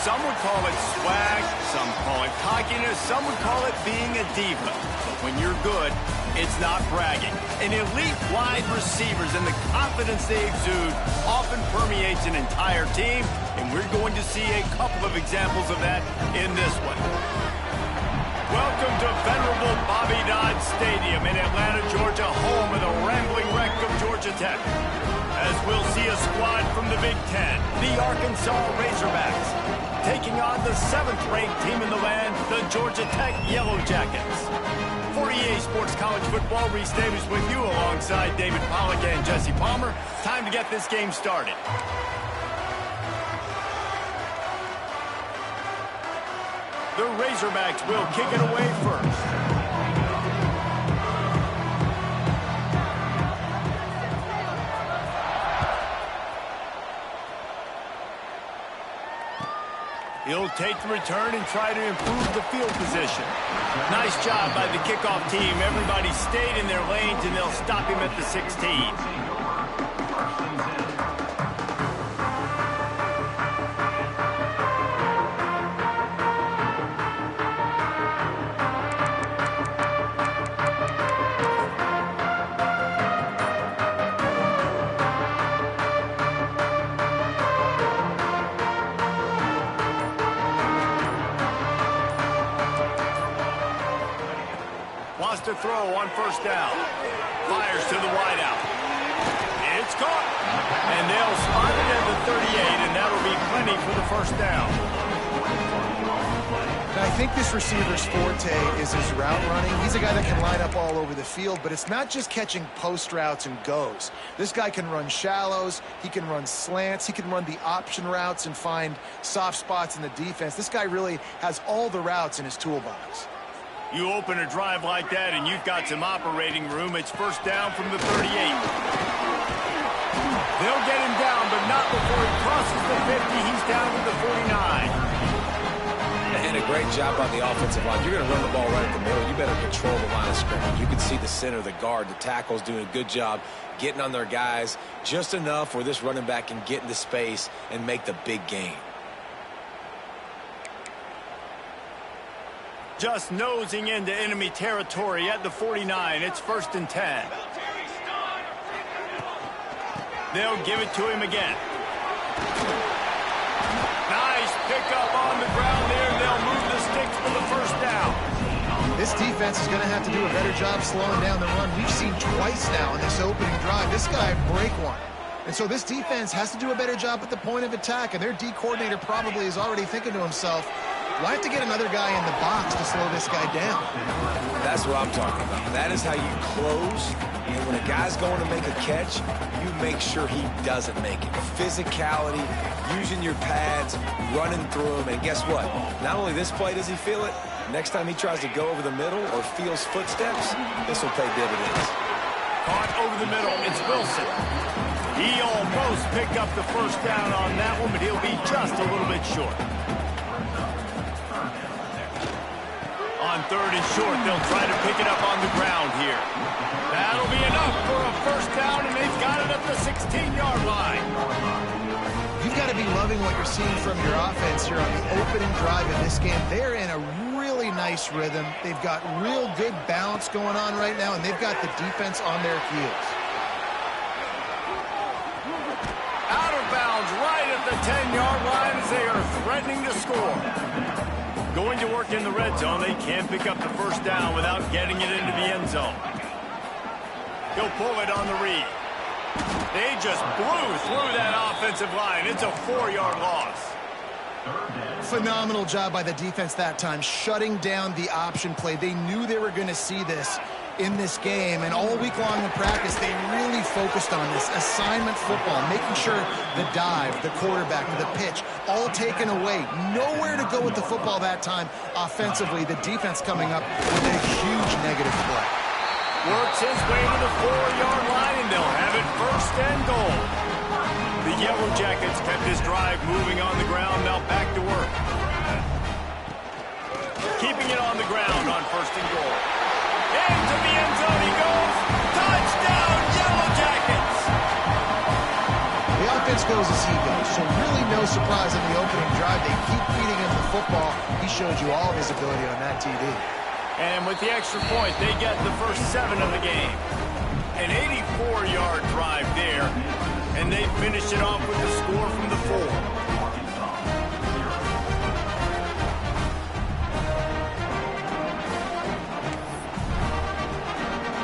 Some would call it swag, some call it cockiness, some would call it being a diva. But when you're good, it's not bragging. An elite wide receivers and the confidence they exude often permeates an entire team, and we're going to see a couple of examples of that in this one. Welcome to venerable Bobby Dodd Stadium in Atlanta, Georgia, home of the rambling wreck of Georgia Tech. As we'll see a squad from the Big Ten, the Arkansas Razorbacks, taking on the 7th-ranked team in the land, the Georgia Tech Yellow Jackets. For EA Sports College Football, Reese Davis with you alongside David Pollack and Jesse Palmer. Time to get this game started. The Razorbacks will kick it away first. He'll take the return and try to improve the field position. Nice job by the kickoff team. Everybody stayed in their lanes, and they'll stop him at the 16. To throw on first down. Fires to the wideout. It's caught. And they'll spot it at the 38, and that'll be plenty for the first down. Now, I think this receiver's forte is his route running. He's a guy that can line up all over the field, but it's not just catching post routes and goes. This guy can run shallows. He can run slants. He can run the option routes and find soft spots in the defense. This guy really has all the routes in his toolbox. You open a drive like that and you've got some operating room. It's first down from the 38. They'll get him down, but not before he crosses the 50. He's down to the 49. And a great job on the offensive line. You're going to run the ball right at the middle. You better control the line of scrimmage. You can see the center, the guard, the tackles doing a good job getting on their guys just enough where this running back can get into space and make the big gain. Just nosing into enemy territory at the 49. It's first and 10. They'll give it to him again. Nice pickup on the ground there. They'll move the sticks for the first down. This defense is going to have to do a better job slowing down the run. We've seen twice now in this opening drive. This guy break one. And so this defense has to do a better job at the point of attack. And their D coordinator probably is already thinking to himself, well, I have to get another guy in the box to slow this guy down. That's what I'm talking about. That is how you close. And when a guy's going to make a catch, you make sure he doesn't make it. Physicality, using your pads, running through him. And guess what? Not only this play does he feel it, next time he tries to go over the middle or feels footsteps, this will pay dividends. Caught over the middle. It's Wilson. He almost picked up the first down on that one, but he'll be just a little bit short. On third and short, they'll try to pick it up on the ground here. That'll be enough for a first down, and they've got it at the 16-yard line. You've got to be loving what you're seeing from your offense here on the opening drive in this game. They're in a really nice rhythm. They've got real good balance going on right now, and they've got the defense on their heels. Out of bounds right at the 10-yard line as they are threatening to score. Going to work in the red zone. They can't pick up the first down without getting it into the end zone. He'll pull it on the read. They just blew through that offensive line. It's a 4-yard loss. Phenomenal job by the defense that time, shutting down the option play. They knew they were going to see this in this game, and all week long in practice, they really focused on this assignment football, making sure the dive, the quarterback, the pitch, all taken away. Nowhere to go with the football that time offensively. The defense coming up with a huge negative play. Works his way to the 4-yard line, and they'll have it first and goal. The Yellow Jackets kept this drive moving on the ground. Now back to work. Keeping it on the ground on first and goal. Into the end zone he goes. Touchdown, Yellow Jackets! The defense goes as he goes. So really no surprise on the opening drive. They keep feeding him the football. He showed you all of his ability on that TD. And with the extra point, they get the first 7 of the game. An 84-yard drive there, and they finish it off with the score from the 4.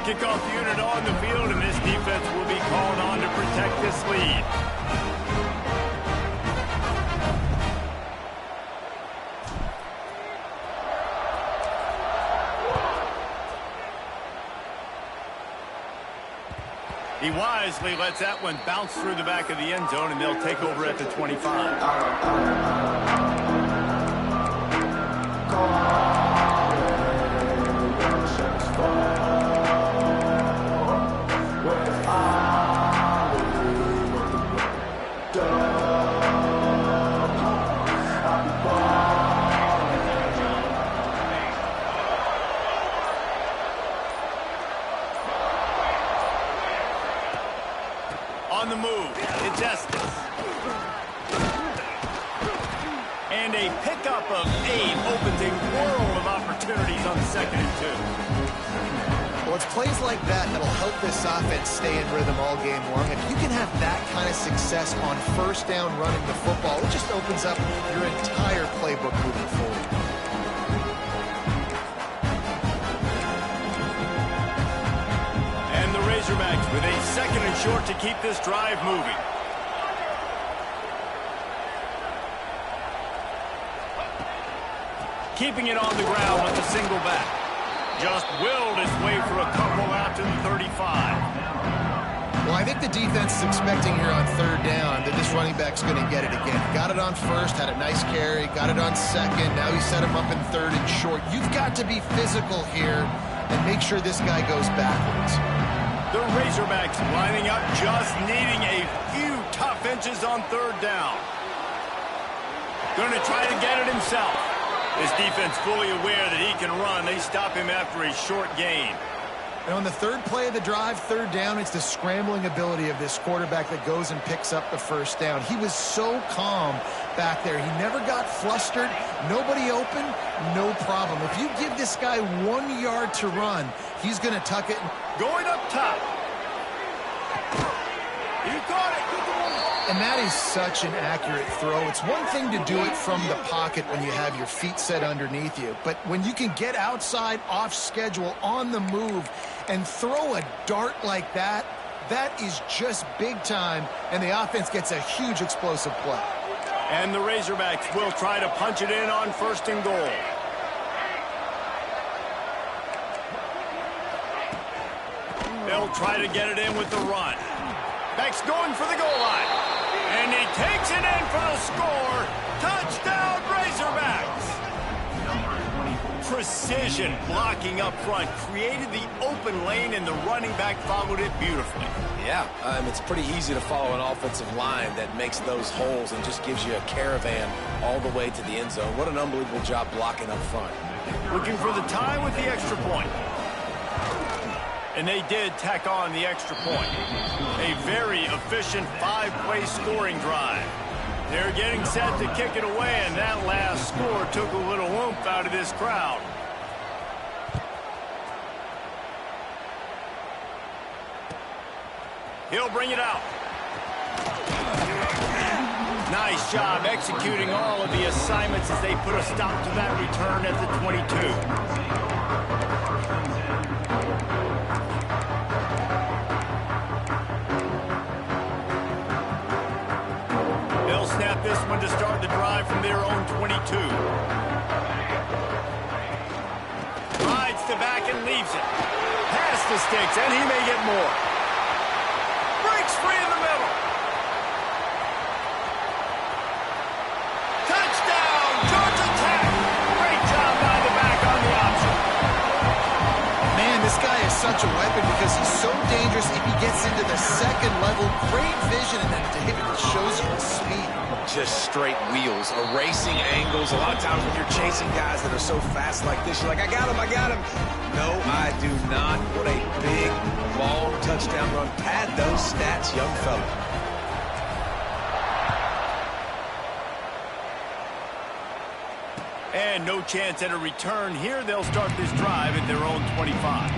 Kickoff unit on the field, and this defense will be called on to protect this lead. He wisely lets that one bounce through the back of the end zone, and they'll take over at the 25. On the move, it's Estes. And a pickup of 8 opens a world of opportunities on 2nd and 2. Well, it's plays like that that'll help this offense stay in rhythm all game long. If you can have that kind of success on 1st down running the football, it just opens up your entire playbook moving forward. Razorbacks with a 2nd and short to keep this drive moving. Keeping it on the ground with a single back. Just willed his way for a couple out to the 35. Well, I think the defense is expecting here on 3rd down that this running back's going to get it again. Got it on 1st, had a nice carry, got it on 2nd. Now he set him up in 3rd and short. You've got to be physical here and make sure this guy goes backwards. The Razorbacks lining up, just needing a few tough inches on 3rd down. Going to try to get it himself. This defense fully aware that he can run. They stop him after a short gain. And on the 3rd play of the drive, 3rd down, it's the scrambling ability of this quarterback that goes and picks up the 1st down. He was so calm back there. He never got flustered. Nobody open, no problem. If you give this guy 1 yard to run, he's going to tuck it. Going up top. You got it. And that is such an accurate throw. It's one thing to do it from the pocket when you have your feet set underneath you. But when you can get outside, off schedule, on the move, and throw a dart like that, that is just big time. And the offense gets a huge explosive play. And the Razorbacks will try to punch it in on 1st and goal. They'll try to get it in with the run. Beck's going for the goal line. And he takes it in for the score. Touchdown, Razorbacks. Precision blocking up front created the open lane, and the running back followed it beautifully. Yeah, it's pretty easy to follow an offensive line that makes those holes and just gives you a caravan all the way to the end zone. What an unbelievable job blocking up front. Looking for the tie with the extra point. And they did tack on the extra point. A very efficient 5-play scoring drive. They're getting set to kick it away, and that last score took a little oomph out of this crowd. He'll bring it out. Nice job executing all of the assignments as they put a stop to that return at the 22. They'll snap this one to start the drive from their own 22. Rides to back and leaves it. Past the sticks, and he may get more. Breaks free in the middle. Touchdown, Georgia Tech. Great job by the back on the option. Man, this guy is such a weapon because he's so dangerous if he gets into the 2nd level. Great vision, and then David shows you the speed. Just straight wheels, erasing angles. A lot of times when you're chasing guys that are so fast like this, you're like, I got him, I got him. No, I do not. What a big, long touchdown run. Pad those stats, young fella. And no chance at a return here. They'll start this drive at their own 25.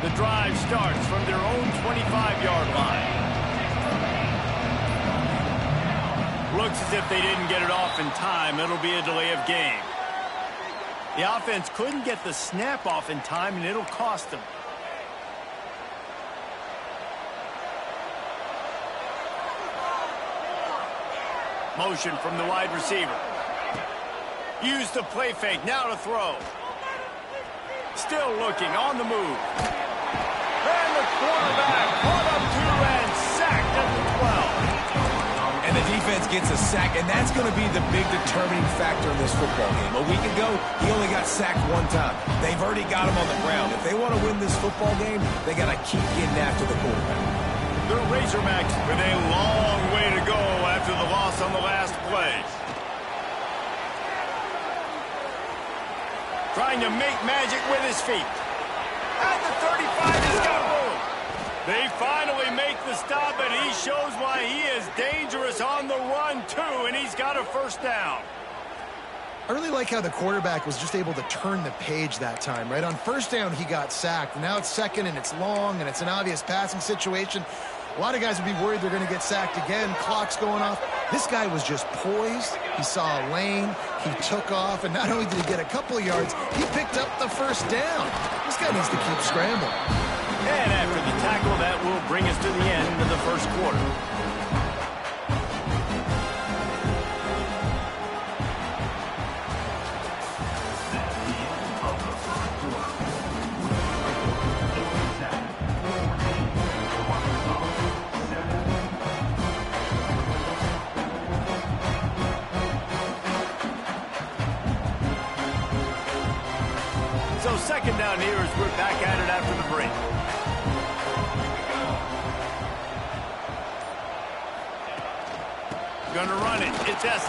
The drive starts from their own 25-yard line. Looks as if they didn't get it off in time. It'll be a delay of game. The offense couldn't get the snap off in time, and it'll cost them. Motion from the wide receiver. Use the play fake. Now to throw. Still looking on the move. And the quarterback brought up 2 and sacked at the 12. And the defense gets a sack, and that's going to be the big determining factor in this football game. A week ago, he only got sacked 1 time. They've already got him on the ground. If they want to win this football game, they got to keep getting after the quarterback. The Razorbacks with a long way to go after the loss on the last play. Trying to make magic with his feet. At the 35, he's got room. They finally make the stop, and he shows why he is dangerous on the run, too, and he's got a first down. I really like how the quarterback was just able to turn the page that time, right? On first down, he got sacked. Now it's second, and it's long, and it's an obvious passing situation. A lot of guys would be worried they're going to get sacked again. Clock's going off. This guy was just poised. He saw a lane. He took off, and not only did he get a couple of yards, he picked up the first down. This guy needs to keep scrambling. And after the tackle, that will bring us to the end of the first quarter. So second down here as we're back at it after the break. Gonna run it. It's Estes.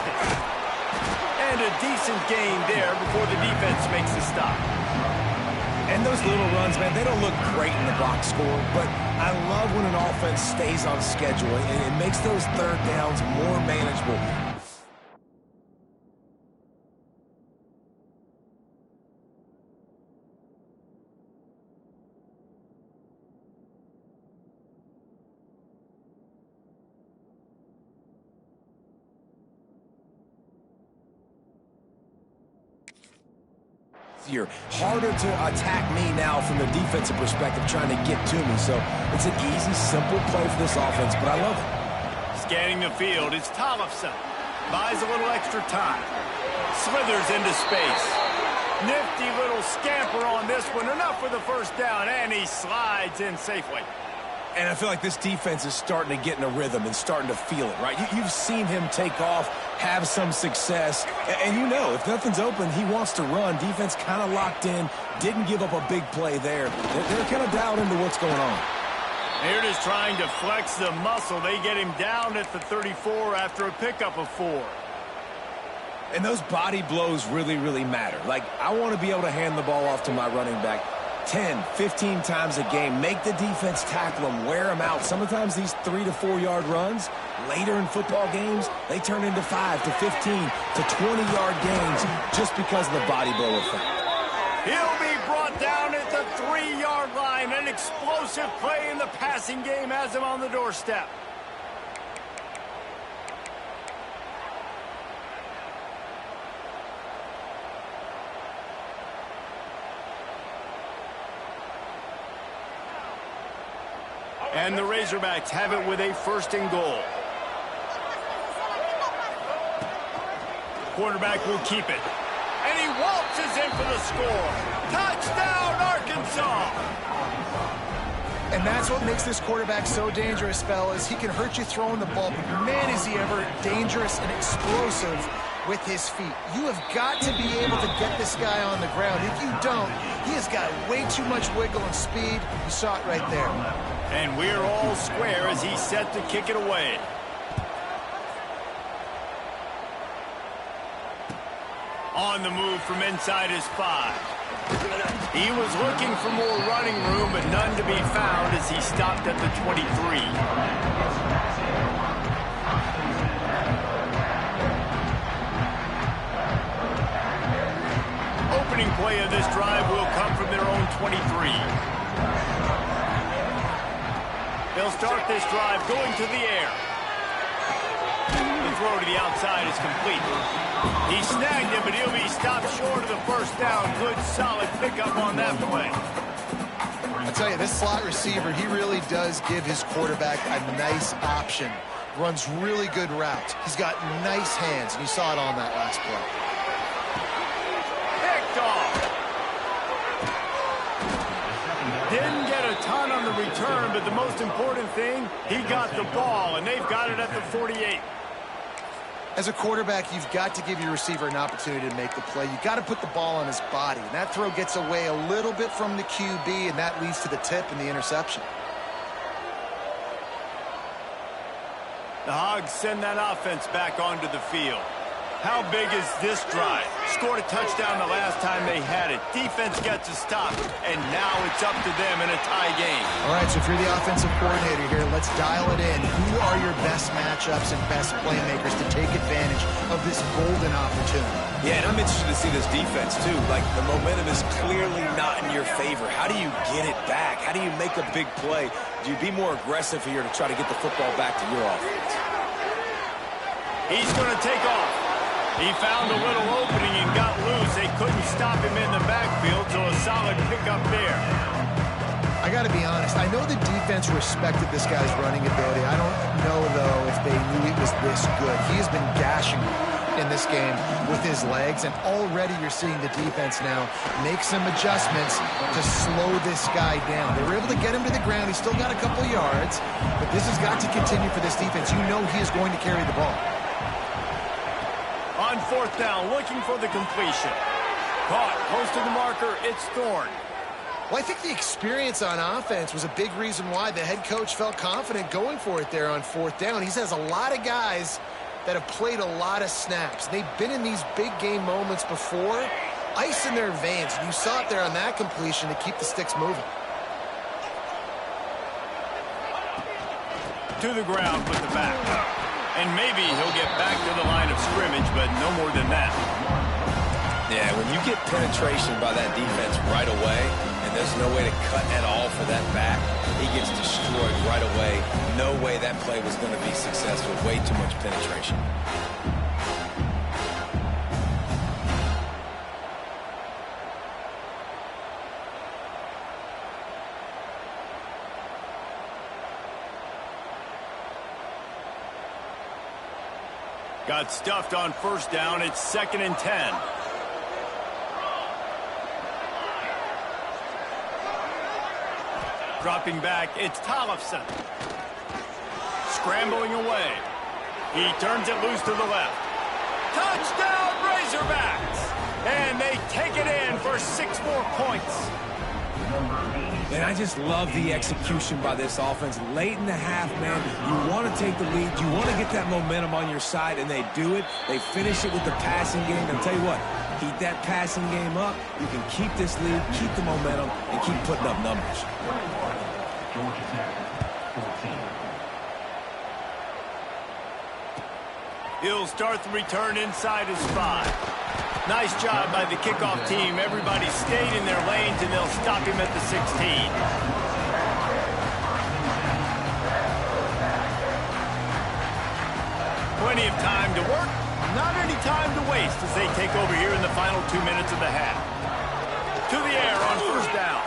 And a decent gain there before the defense makes the stop. And those little runs, man, they don't look great in the box score, but I love when an offense stays on schedule, and it makes those third downs more manageable. Harder to attack me now from the defensive perspective, trying to get to me. So it's an easy, simple play for this offense, but I love it. Scanning the field, it's Tollefson. Buys a little extra time. Slithers into space. Nifty little scamper on this one. Enough for the first down, and he slides in safely. And I feel like this defense is starting to get in a rhythm and starting to feel it, right? You've seen him take off, have some success, and you know, if nothing's open, he wants to run. Defense kind of locked in, didn't give up a big play there. They're kind of dialed into what's going on. They're just trying to flex the muscle. They get him down at the 34 after a pickup of 4. And those body blows really, really matter. Like, I want to be able to hand the ball off to my running back 10, 15 times a game. Make the defense tackle them, wear them out. Sometimes these 3 to 4 yard runs, later in football games, they turn into 5 to 15 to 20-yard gains just because of the body blow effect. He'll be brought down at the 3-yard line. An explosive play in the passing game has him on the doorstep. And the Razorbacks have it with a 1st and goal. Quarterback will keep it. And he waltzes in for the score. Touchdown, Arkansas! And that's what makes this quarterback so dangerous, fellas. He can hurt you throwing the ball, but man, is he ever dangerous and explosive with his feet. You have got to be able to get this guy on the ground. If you don't, he has got way too much wiggle and speed. You saw it right there. And we're all square as he's set to kick it away. On the move from inside his 5. He was looking for more running room, but none to be found as he stopped at the 23. Opening play of this drive will come from their own 23. They'll start this drive going to the air. The throw to the outside is complete. He snagged him, but he'll be stopped short of the first down. Good, solid pickup on that play. I tell you, this slot receiver, he really does give his quarterback a nice option. Runs really good routes. He's got nice hands, and you saw it on that last play. Picked off. Didn't get a ton on the return, but the most important thing, he got the ball, and they've got it at the 48. As a quarterback, you've got to give your receiver an opportunity to make the play. You've got to put the ball on his body. And that throw gets away a little bit from the QB, and that leads to the tip and the interception. The Hogs send that offense back onto the field. How big is this drive? Scored a touchdown the last time they had it. Defense gets a stop, and now it's up to them in a tie game. All right, so if you're the offensive coordinator here, let's dial it in. Who are your best matchups and best playmakers to take advantage of this golden opportunity? Yeah, and I'm interested to see this defense, too. Like, the momentum is clearly not in your favor. How do you get it back? How do you make a big play? Do you be more aggressive here to try to get the football back to your offense? He's going to take off. He found a little opening and got loose. They couldn't stop him in the backfield, so a solid pickup there. I got to be honest. I know the defense respected this guy's running ability. I don't know, though, if they knew it was this good. He has been gashing in this game with his legs, and already you're seeing the defense now make some adjustments to slow this guy down. They were able to get him to the ground. He's still got a couple yards, but this has got to continue for this defense. You know he is going to carry the ball. On fourth down, looking for the completion. Caught, close to the marker, it's Thorne. Well, I think the experience on offense was a big reason why the head coach felt confident going for it there on fourth down. He has a lot of guys that have played a lot of snaps. They've been in these big game moments before. Ice in their veins, and you saw it there on that completion to keep the sticks moving. To the ground with the back. And maybe he'll get back to the line of scrimmage, but no more than that. Yeah, when you get penetration by that defense right away, and there's no way to cut at all for that back, he gets destroyed right away. No way that play was going to be successful. Way too much penetration. Got stuffed on first down. It's 2nd and 10. Dropping back, it's Tollefson. Scrambling away. He turns it loose to the left. Touchdown, Razorbacks! And they take it in for 6 more points. And I just love the execution by this offense. Late in the half, man, you want to take the lead. You want to get that momentum on your side, and they do it. They finish it with the passing game. And I'll tell you what, keep that passing game up. You can keep this lead, keep the momentum, and keep putting up numbers. He'll start the return inside his 5. Nice job by the kickoff team. Everybody stayed in their lanes, and they'll stop him at the 16. Plenty of time to work, not any time to waste as they take over here in the final 2 minutes of the half. To the air on first down.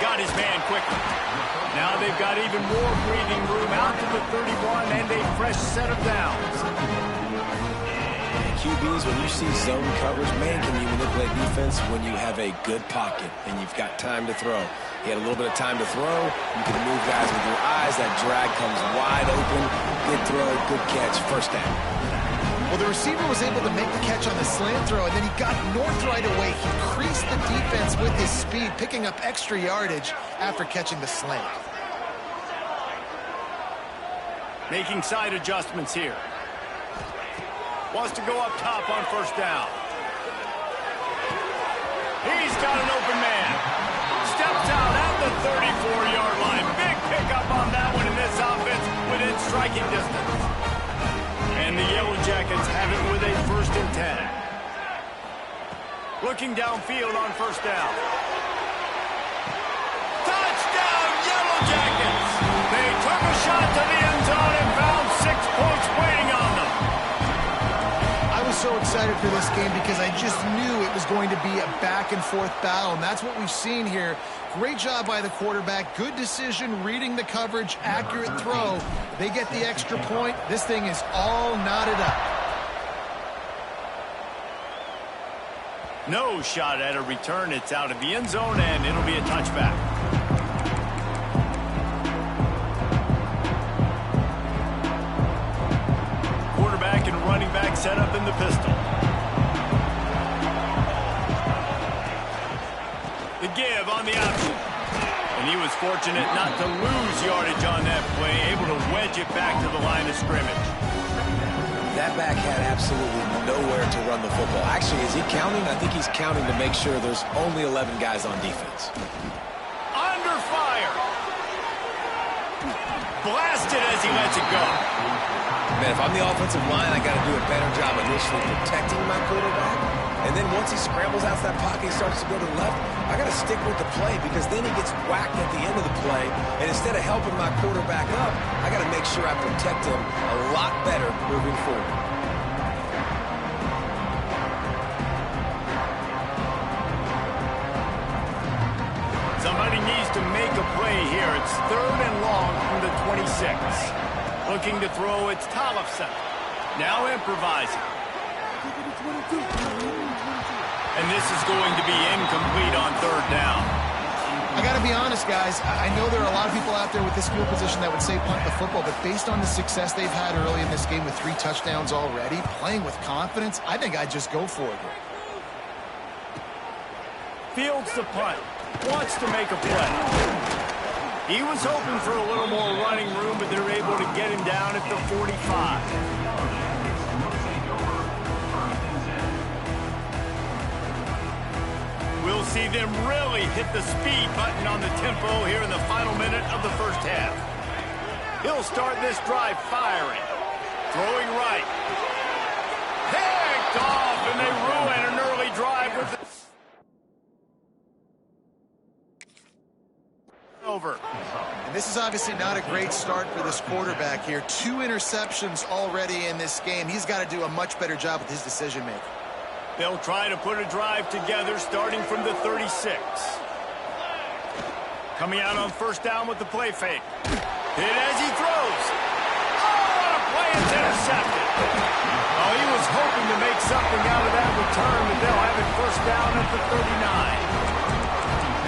Got his man quickly. Now they've got even more breathing room out to the 31 and a fresh set of downs. QBs, when you see zone coverage, man, can you manipulate defense when you have a good pocket and you've got time to throw. He had a little bit of time to throw. You can move guys with your eyes. That drag comes wide open. Good throw, good catch, first down. Well, the receiver was able to make the catch on the slant throw, and then he got north right away. He creased the defense with his speed, picking up extra yardage after catching the slant. Making side adjustments here. Wants to go up top on first down. got an open man. Steps out at the 34-yard line. Big pickup on that one in this offense within striking distance. And the Yellow Jackets have it with a 1st and 10. Looking downfield on 1st down. Touchdown, Yellow Jackets! They took a shot to the end zone and found 6 points waiting on them. I was so excited for this game because I just knew it was going to be a back-and-forth battle, and that's what we've seen here. Great job by the quarterback. Good decision, reading the coverage, accurate throw. They get the extra point. This thing is all knotted up. No shot at a return. It's out of the end zone, and it'll be a touchback. Quarterback and running back set up in the pistol. The give on the option. And he was fortunate not to lose yardage on that play, able to wedge it back to the line of scrimmage. That back had absolutely nowhere to run the football. Actually, is he counting? I think he's counting to make sure there's only 11 guys on defense. Under fire. Blasted as he lets it go. Man, if I'm the offensive line, I got to do a better job initially protecting my quarterback. And then once he scrambles out of that pocket, he starts to go to the left, I got to stick with the play because then he gets whacked at the end of the play. And instead of helping my quarterback up, I got to make sure I protect him a lot better moving forward. Somebody needs to make a play here. It's 3rd and long from the 26. Looking to throw, it's Tollefson. Now improvising. And this is going to be incomplete on 3rd down. I got to be honest, guys. I know there are a lot of people out there with this field position that would say punt the football, but based on the success they've had early in this game with 3 touchdowns already, playing with confidence, I think I'd just go for it. Fields the punt. Wants to make a play. He was hoping for a little more running room, but they're able to get him down at the 45. We'll see them really hit the speed button on the tempo here in the final minute of the 1st half. He'll start this drive firing. Throwing right. Picked off, and they ruin an early drive with the over. And this is obviously not a great start for this quarterback here. 2 interceptions already in this game. He's got to do a much better job with his decision-making. They'll try to put a drive together starting from the 36. Coming out on 1st down with the play fake. Hit as he throws. Oh, what a play! It's intercepted. Oh, he was hoping to make something out of that return, but they'll have it 1st down at the 39.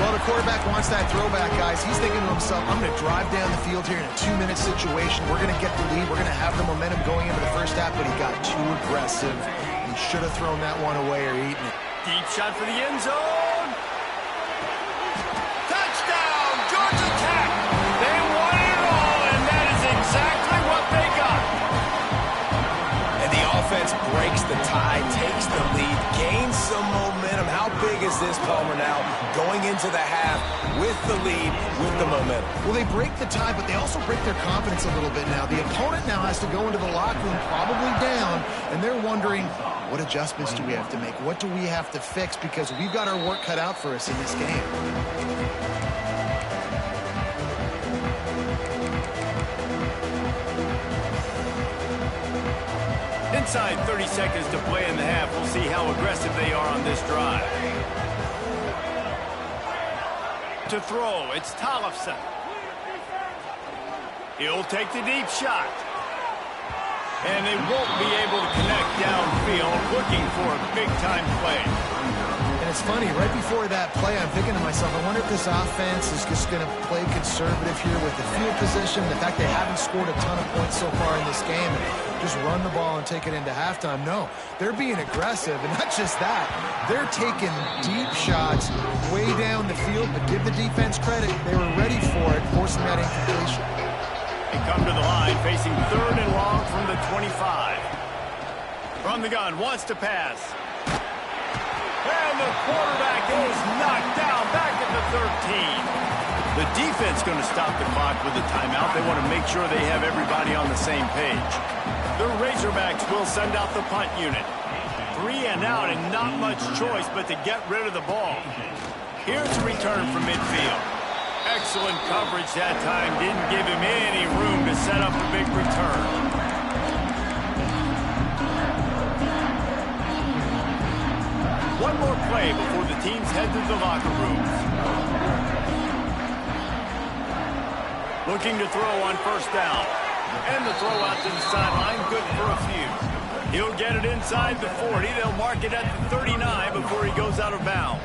Well, the quarterback wants that throwback, guys. He's thinking to himself, I'm going to drive down the field here in a 2-minute situation. We're going to get the lead. We're going to have the momentum going into the 1st half, but he got too aggressive. He should have thrown that one away or eaten it. Deep shot for the end zone. Touchdown, Georgia Tech. They won it all, and that is exactly what they got. And the offense breaks the tie, takes the lead, gains some momentum. How big is this, Palmer, now going into the half with the lead, with the momentum? Well, they break the tie, but they also break their confidence a little bit now. The opponent now has to go into the locker room probably down, and they're wondering, what adjustments do we have to make? What do we have to fix? Because we've got our work cut out for us in this game. Inside 30 seconds to play in the half. We'll see how aggressive they are on this drive. To throw, it's Tollefson. He'll take the deep shot. And they won't be able to connect downfield, looking for a big-time play. And it's funny, right before that play, I'm thinking to myself, I wonder if this offense is just going to play conservative here with the field position, the fact they haven't scored a ton of points so far in this game, and just run the ball and take it into halftime. No, they're being aggressive, and not just that, they're taking deep shots way down the field, but give the defense credit, they were ready for it, forcing that incompletion. They come to the line, facing 3rd and long from the 25. From the gun, wants to pass. And And the quarterback is knocked down back at the 13. The defense going to stop the clock with a timeout. They want to make sure they have everybody on the same page. The Razorbacks will send out the punt unit. 3 and out and not much choice but to get rid of the ball. Here's a return from midfield. Excellent coverage that time. Didn't give him any room to set up a big return. One more play before the teams head to the locker rooms. Looking to throw on first down. And the throw out to the sideline, good for a few. He'll get it inside the 40. They'll mark it at the 39 before he goes out of bounds.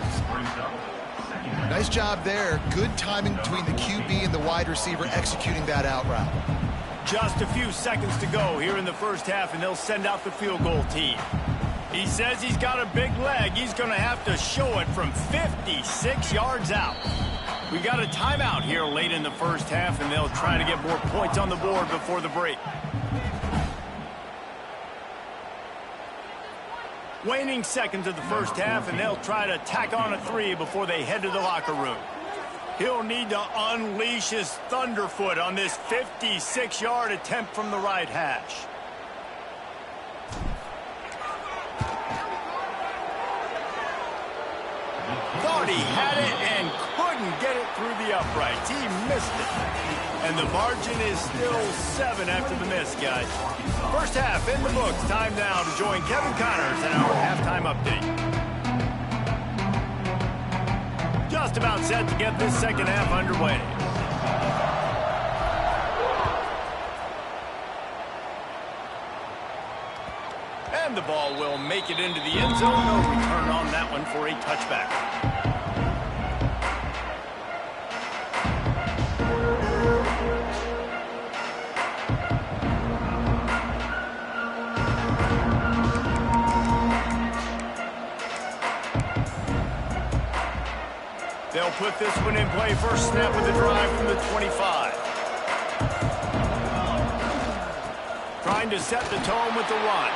Nice job there. Good timing between the QB and the wide receiver executing that out route. Just a few seconds to go here in the first half, and they'll send out the field goal team. He says he's got a big leg. He's going to have to show it from 56 yards out. We got a timeout here late in the first half, and they'll try to get more points on the board before the break. Waning seconds of the first half, and they'll try to tack on a 3 before they head to the locker room. He'll need to unleash his thunderfoot on this 56-yard attempt from the right hash. Thought he had it and couldn't get it through the uprights. He missed it. And the margin is still 7 after the miss, guys. First half in the books. Time now to join Kevin Connors in our halftime update. Just about set to get this second half underway. And the ball will make it into the end zone. No return on that one for a touchback. They'll put this one in play. First snap of the drive from the 25. Trying to set the tone with the run.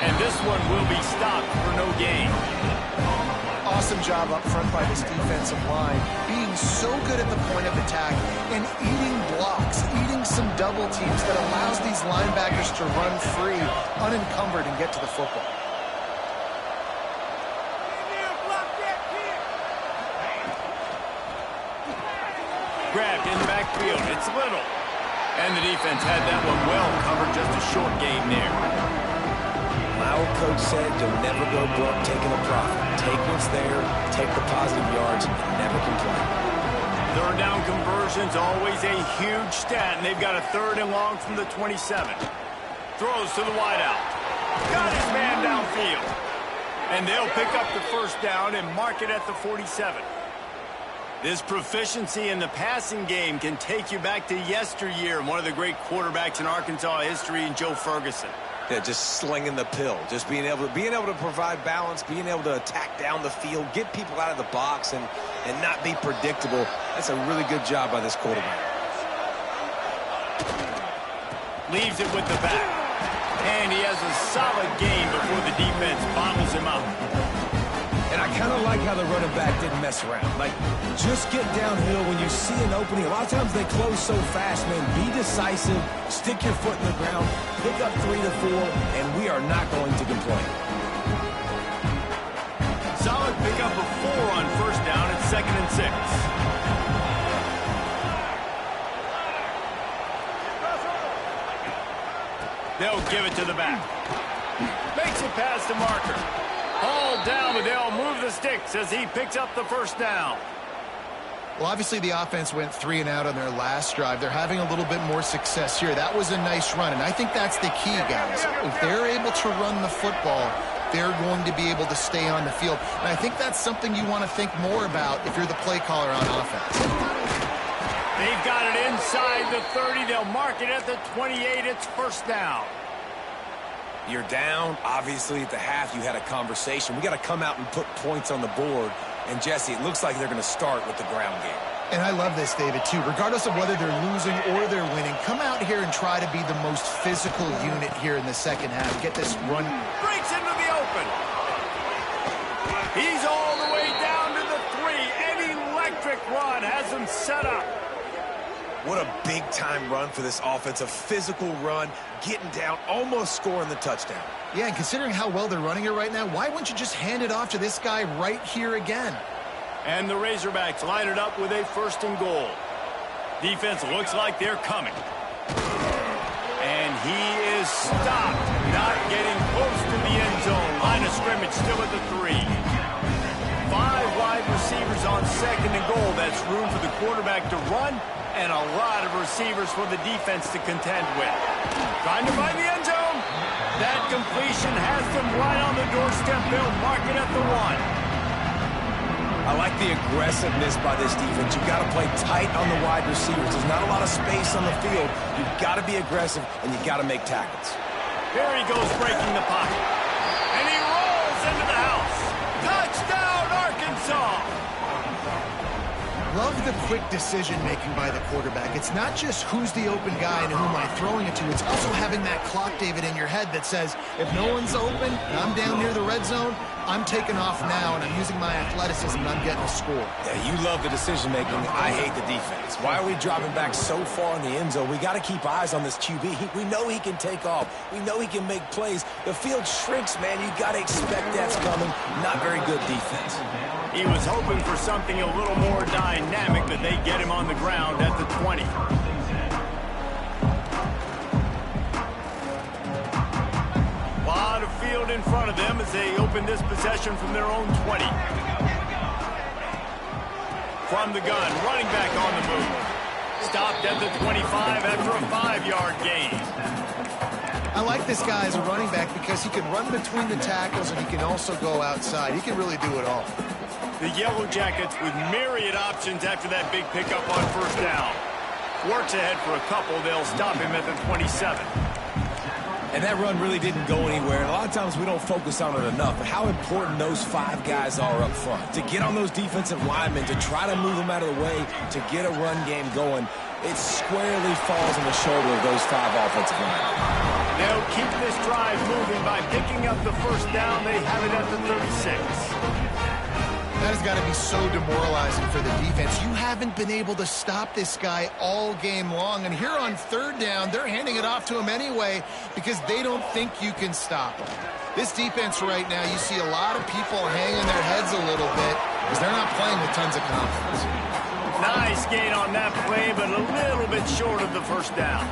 And this one will be stopped for no gain. Awesome job up front by this defensive line. Being so good at the point of attack and eating blocks, eating some double teams that allows these linebackers to run free, unencumbered, and get to the football. Grabbed in the backfield. It's Little. And the defense had that one well covered. Just a short gain there. Our coach said you'll never go broke taking a profit. Take what's there, take the positive yards, and never complain. Third down conversion's always a huge stat, and they've got a 3rd and long from the 27. Throws to the wideout. Got his man downfield. And they'll pick up the first down and mark it at the 47. This proficiency in the passing game can take you back to yesteryear and one of the great quarterbacks in Arkansas history in Joe Ferguson. Yeah, just slinging the pill, just being able to provide balance, being able to attack down the field, get people out of the box, and not be predictable. That's a really good job by this quarterback. Leaves it with the back. And he has a solid gain before the defense bottles him up. And I kind of like how the running back didn't mess around. Like, just get downhill when you see an opening. A lot of times they close so fast, man. Be decisive, stick your foot in the ground, pick up 3 to 4, and we are not going to complain. Solid pickup of 4 on first down at 2nd and 6. They'll give it to the back. Makes it past the marker. Hauled down, but they'll move the sticks as he picks up the first down. Well, obviously the offense went 3 and out on their last drive. They're having a little bit more success here. That was a nice run, and I think that's the key, guys. If they're able to run the football, they're going to be able to stay on the field. And I think that's something you want to think more about if you're the play caller on offense. They've got it inside the 30. They'll mark it at the 28. It's first down. You're down. Obviously, at the half, you had a conversation. We got to come out and put points on the board. And, Jesse, it looks like they're going to start with the ground game. And I love this, David, too. Regardless of whether they're losing or they're winning, come out here and try to be the most physical unit here in the second half. Get this run. Breaks into the open. He's all the way down to the 3. An electric run has him set up. What a big-time run for this offense. A physical run, getting down, almost scoring the touchdown. Yeah, and considering how well they're running it right now, why wouldn't you just hand it off to this guy right here again? And the Razorbacks line it up with a 1st and goal. Defense looks like they're coming. And he is stopped, not getting close to the end zone. Line of scrimmage still at the 3. 5 wide receivers on 2nd and goal. That's room for the quarterback to run and a lot of receivers for the defense to contend with. Trying to find the end zone. That completion has them right on the doorstep. They'll mark it at the 1. I like the aggressiveness by this defense. You've got to play tight on the wide receivers. There's not a lot of space on the field. You've got to be aggressive, and you've got to make tackles. Here he goes breaking the pocket. And he rolls into the house. Touchdown, Arkansas! Love the quick decision-making by the quarterback. It's not just who's the open guy and who am I throwing it to. It's also having that clock, David, in your head that says, if no one's open and I'm down near the red zone, I'm taking off now, and I'm using my athleticism, and I'm getting a score. Yeah, you love the decision-making. I hate the defense. Why are we dropping back so far in the end zone? We got to keep eyes on this QB. We know he can take off. We know he can make plays. The field shrinks, man. You got to expect that's coming. Not very good defense. He was hoping for something a little more dynamic, but they get him on the ground at the 20. Lot of field in front of them as they open this possession from their own 20. From the gun, running back on the move. Stopped at the 25 after a 5-yard gain. I like this guy as a running back because he can run between the tackles and he can also go outside. He can really do it all. The Yellow Jackets with myriad options after that big pickup on 1st down. Works ahead for a couple. They'll stop him at the 27. And that run really didn't go anywhere. And a lot of times we don't focus on it enough. But how important those 5 guys are up front. To get on those defensive linemen, to try to move them out of the way, to get a run game going, it squarely falls on the shoulder of those 5 offensive linemen. They'll keep this drive moving by picking up the 1st down. They have it at the 36. That has got to be so demoralizing for the defense. You haven't been able to stop this guy all game long. And here on 3rd down, they're handing it off to him anyway because they don't think you can stop him. This defense right now, you see a lot of people hanging their heads a little bit because they're not playing with tons of confidence. Nice gain on that play, but a little bit short of the 1st down.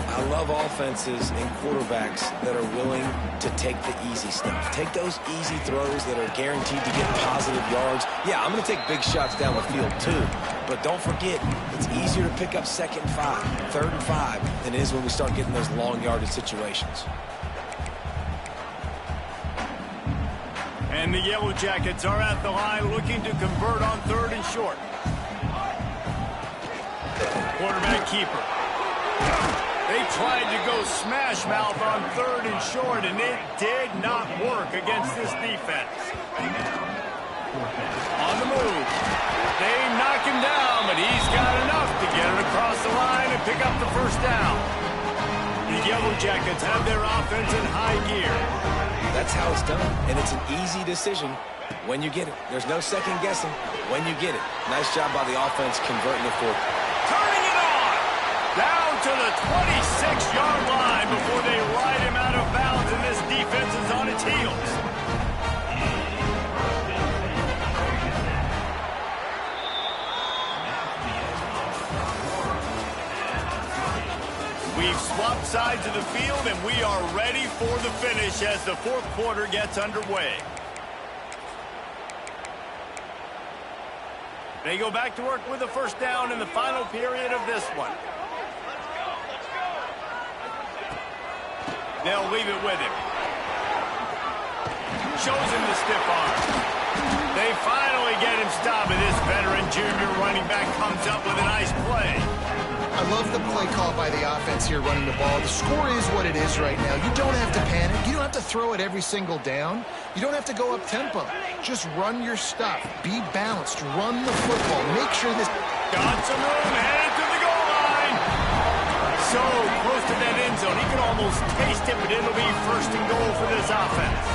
I love offenses and quarterbacks that are willing to take the easy stuff. Take those easy throws that are guaranteed to get positive yards. Yeah, I'm going to take big shots down the field too. But don't forget, it's easier to pick up 2nd and 5, 3rd and 5 than it is when we start getting those long yardage situations. And the Yellow Jackets are at the line looking to convert on 3rd and short. Quarterback keeper. They tried to go smash mouth on 3rd and short, and it did not work against this defense. On the move. They knock him down, but he's got enough to get it across the line and pick up the 1st down. The Yellow Jackets have their offense in high gear. That's how it's done, and it's an easy decision when you get it. There's no second guessing when you get it. Nice job by the offense converting the 4th. Turning it on! Down to the 26-yard line before they ride him out of bounds, and this defense is on its heels. We've swapped sides of the field, and we are ready for the finish as the 4th quarter gets underway. They go back to work with the 1st down in the final period of this one. They'll leave it with him. Shows him the stiff arm. They finally get him stopped, and this veteran junior running back comes up with a nice play. I love the play call by the offense here running the ball. The score is what it is right now. You don't have to panic. You don't have to throw it every single down. You don't have to go up tempo. Just run your stuff. Be balanced. Run the football. Make sure this... Got some room, headed to the goal line. So close to that end zone. He can almost taste it, but it'll be 1st and goal for this offense.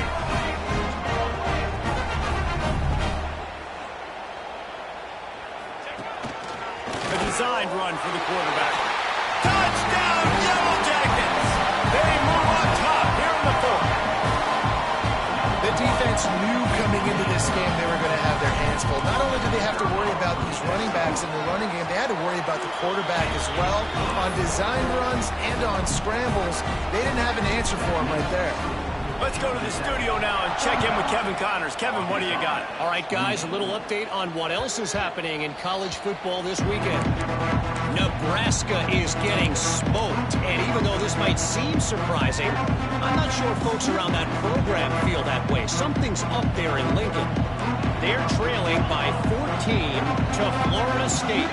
designed run for the quarterback. Touchdown, Yellow Jackets! They move on top here in the fourth. The defense knew coming into this game they were going to have their hands full. Not only did they have to worry about these running backs in the running game, they had to worry about the quarterback as well. On design runs and on scrambles, they didn't have an answer for him right there. Let's go to the studio now and check in with Kevin Connors. Kevin, what do you got? All right, guys, a little update on what else is happening in college football this weekend. Nebraska is getting smoked, and even though this might seem surprising, I'm not sure folks around that program feel that way. Something's up there in Lincoln. They're trailing by 14 to Florida State.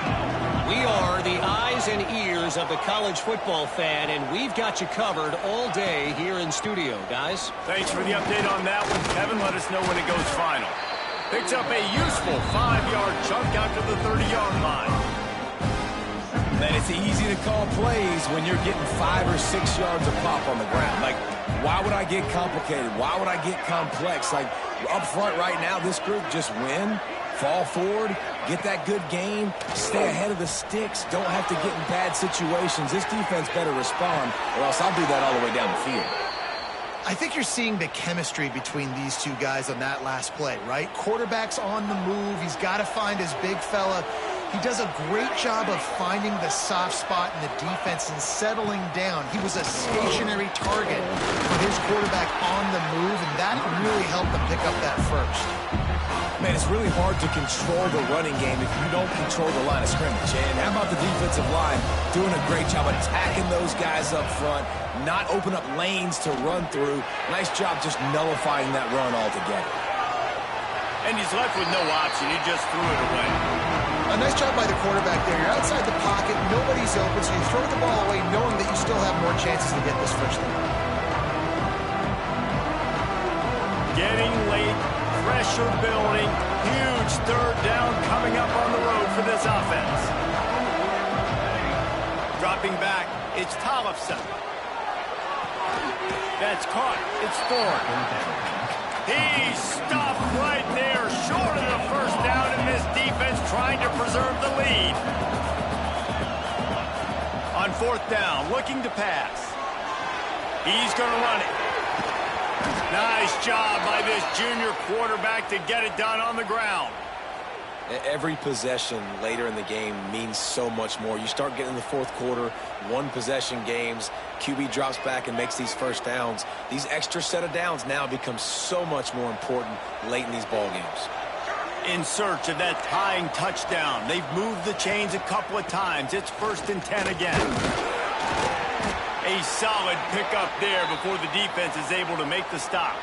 We are the eyes and ears of the college football fan, and we've got you covered all day here in studio, guys. Thanks for the update on that one, Kevin. Let us know when it goes final. Picks up a useful 5-yard chunk out to the 30-yard line. Man, it's easy to call plays when you're getting 5 or 6 yards of pop on the ground. Like, why would I get complicated? Why would I get complex? Like, up front right now, this group just win, fall forward, get that good game, stay ahead of the sticks, don't have to get in bad situations. This defense better respond, or else I'll do that all the way down the field. I think you're seeing the chemistry between these two guys on that last play, right? Quarterback's on the move. He's got to find his big fella. He does a great job of finding the soft spot in the defense and settling down. He was a stationary target for his quarterback on the move, and that really helped him pick up that first. Man, it's really hard to control the running game if you don't control the line of scrimmage. And how about the defensive line doing a great job attacking those guys up front, not open up lanes to run through. Nice job just nullifying that run altogether. And he's left with no option. He just threw it away. A nice job by the quarterback there. You're outside the pocket, nobody's open, so you throw the ball away knowing that you still have more chances to get this first down. Getting late, pressure building, huge third down coming up on the road for this offense. Dropping back, it's Tollefson. That's caught, it's Thorne. He's stopped right there, short of the first down, and this defense trying to preserve the lead. On fourth down, looking to pass. He's going to run it. Nice job by this junior quarterback to get it done on the ground. Every possession later in the game means so much more. You start getting in the fourth quarter, one-possession games, QB drops back and makes these first downs. These extra set of downs now become so much more important late in these ball games. In search of that tying touchdown. They've moved the chains a couple of times. It's 1st and 10 again. A solid pickup there before the defense is able to make the stop.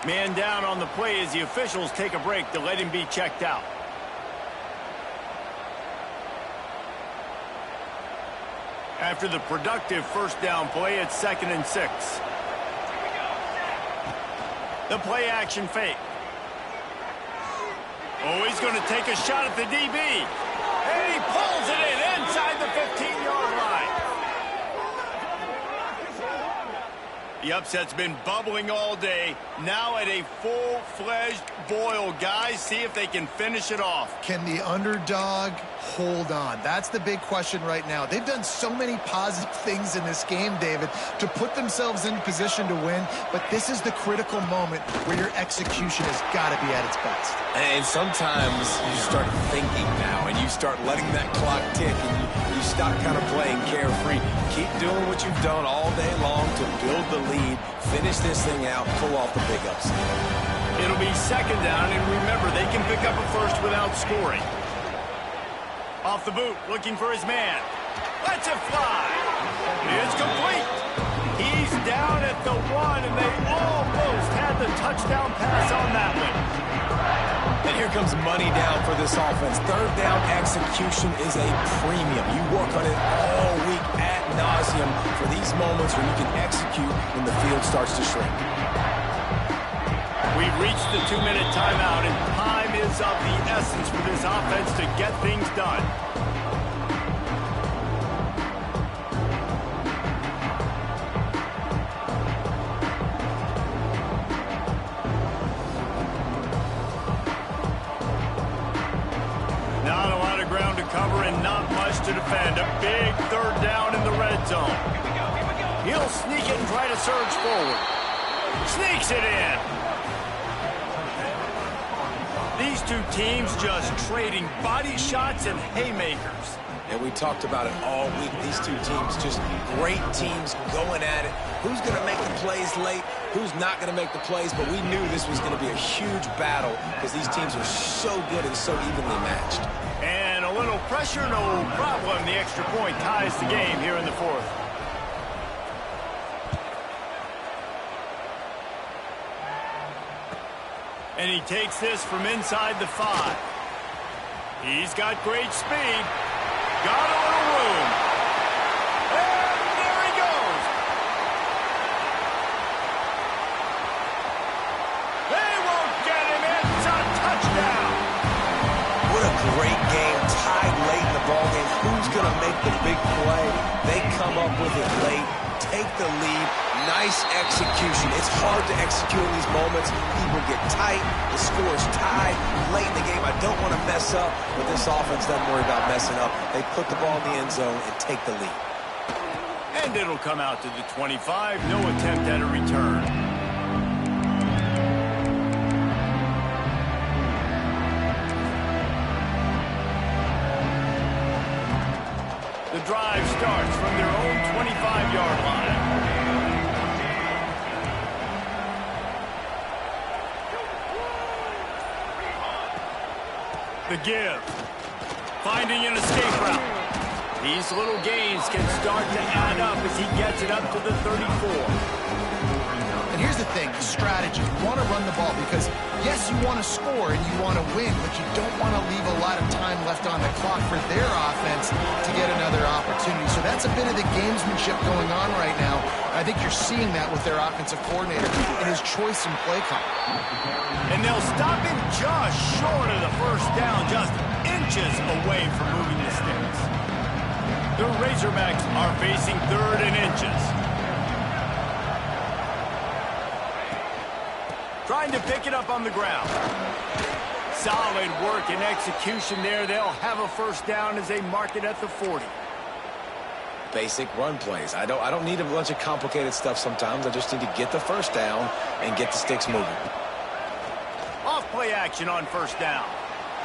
Man down on the play as the officials take a break to let him be checked out. After the productive first down play, it's 2nd and 6. The play action fake. Oh, he's going to take a shot at the DB. And he pulls it in inside the 15-yard line. The upset's been bubbling all day. Now at a full-fledged boil. Guys, see if they can finish it off. Can the underdog hold on? That's the big question right now. They've done so many positive things in this game, David, to put themselves in position to win, but this is the critical moment where your execution has got to be at its best. And sometimes you start thinking now, and you start letting that clock tick, and you stop kind of playing carefree. Keep doing what you've done all day long to build the lead, finish this thing out, pull off the big upset. It'll be 2nd down, and remember, they can pick up a first without scoring. Off the boot, looking for his man. Lets it fly. It's complete. He's down at the 1, and they almost had the touchdown pass on that one. And here comes money down for this offense. Third down execution is a premium. You work on it all week ad nauseum for these moments when you can execute when the field starts to shrink. We've reached the 2-minute timeout, and time is of the essence for this offense to get things done. Not a lot of ground to cover and a big third down in the red zone. He'll sneak it and try to surge forward. Sneaks it in. These two teams just trading body shots and haymakers. And we talked about it all week. These two teams, just great teams going at it. Who's going to make the plays late? Who's not going to make the plays? But we knew this was going to be a huge battle because these teams are so good and so evenly matched. And a little pressure, no problem. The extra point ties the game here in the fourth. And he takes this from inside the 5. He's got great speed. Got a little room. And there he goes. They won't get him. It's a touchdown. What a great game, tied late in the ballgame. Who's going to make the big play? They come up with it late, take the lead. Nice execution. It's hard to execute in these moments. People get tight. The score is tied late in the game. I don't want to mess up, but this offense doesn't worry about messing up. They put the ball in the end zone and take the lead. And it'll come out to the 25. No attempt at a return. The drive starts from their own 25-yard line. The give. Finding an escape route. These little gains can start to add up as he gets it up to the 34. And here's the thing, the strategy. You want to run the ball because, yes, you want to score and you want to win, but you don't want to leave a lot of time left on the clock for their offense to get another opportunity. So that's a bit of the gamesmanship going on right now. I think you're seeing that with their offensive coordinator and his choice in play call. And they'll stop him just short of the first down, just inches away from moving the sticks. The Razorbacks are facing 3rd and inches. Trying to pick it up on the ground. Solid work and execution there. They'll have a first down as they mark it at the 40. Basic run plays. I don't need a bunch of complicated stuff sometimes. I just need to get the first down and get the sticks moving. Off play action on first down.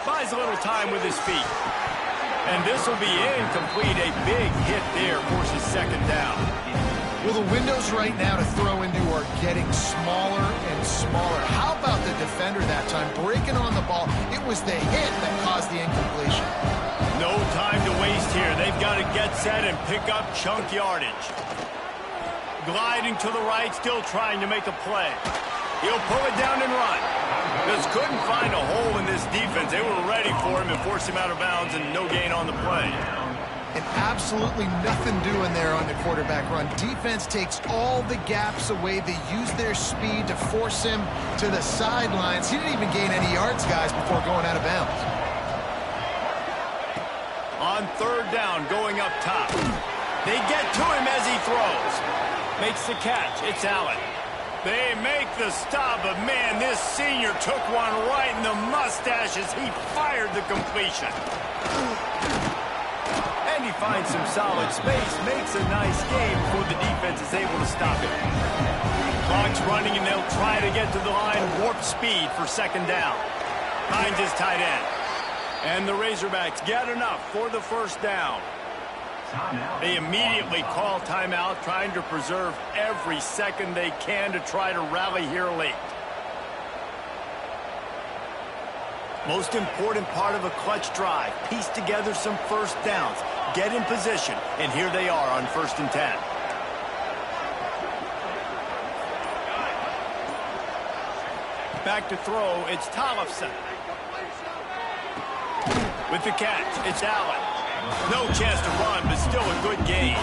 Buys a little time with his feet. And this will be incomplete. A big hit there forces second down. Well, the windows right now to throw into are getting smaller and smaller. How about the defender that time breaking on the ball? It was the hit that caused the incompletion. No time to waste here. They've got to get set and pick up chunk yardage. Gliding to the right, still trying to make a play. He'll pull it down and run. Just couldn't find a hole in this defense. They were ready for him and forced him out of bounds, and no gain on the play. And absolutely nothing doing there on the quarterback run. Defense takes all the gaps away. They use their speed to force him to the sidelines. He didn't even gain any yards, guys, before going out of bounds. On third down, going up top. They get to him as he throws. Makes the catch. It's Allen. They make the stop, but man, this senior took one right in the mustache as he fired the completion. And he finds some solid space, makes a nice game before the defense is able to stop it. Clock's running, and they'll try to get to the line, warp speed for second down. Finds his tight end. And the Razorbacks get enough for the first down. They immediately call timeout, trying to preserve every second they can to try to rally here late. Most important part of a clutch drive, piece together some first downs, get in position, and here they are on 1st and 10. Back to throw, it's Tollefson. With the catch, it's Allen. No chance to run, but still a good gain.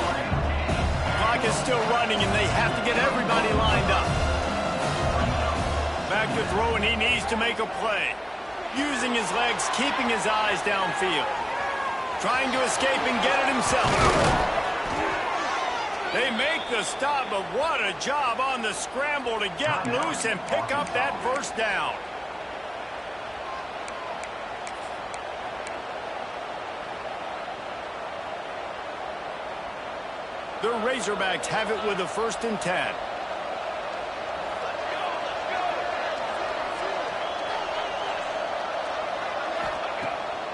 Clock is still running, and they have to get everybody lined up. Back to throw, and he needs to make a play. Using his legs, keeping his eyes downfield. Trying to escape and get it himself. They make the stop, but what a job on the scramble to get loose and pick up that first down. The Razorbacks have it with a 1st and 10.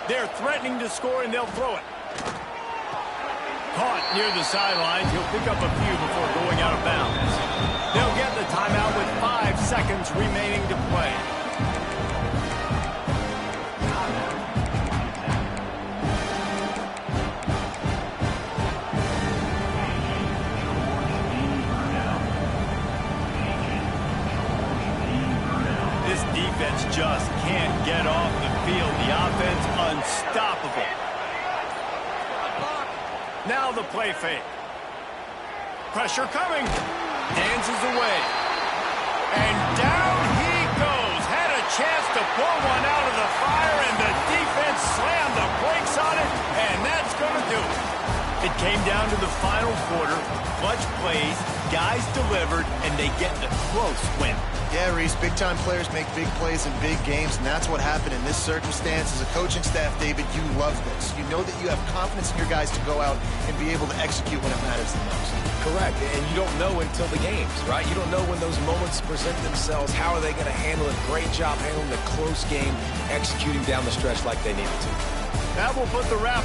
They're threatening to score, and they'll throw it. Caught near the sidelines. He'll pick up a few before going out of bounds. They'll get the timeout with 5 seconds remaining to play. This defense just can't get off the field. The offense unstoppable. Now the play fake. Pressure coming. Dances away. And down he goes. Had a chance to pull one out of the fire, and the defense slammed the brakes on it, and that's going to do it. It came down to the final quarter. Clutch plays, guys delivered, and they get the close win. Yeah, Reese, big-time players make big plays in big games, and that's what happened in this circumstance. As a coaching staff, David, you love this. You know that you have confidence in your guys to go out and be able to execute when it matters the most. Correct, and you don't know until the games, right? You don't know when those moments present themselves. How are they going to handle it? Great job handling the close game, executing down the stretch like they needed to. That will put the wrap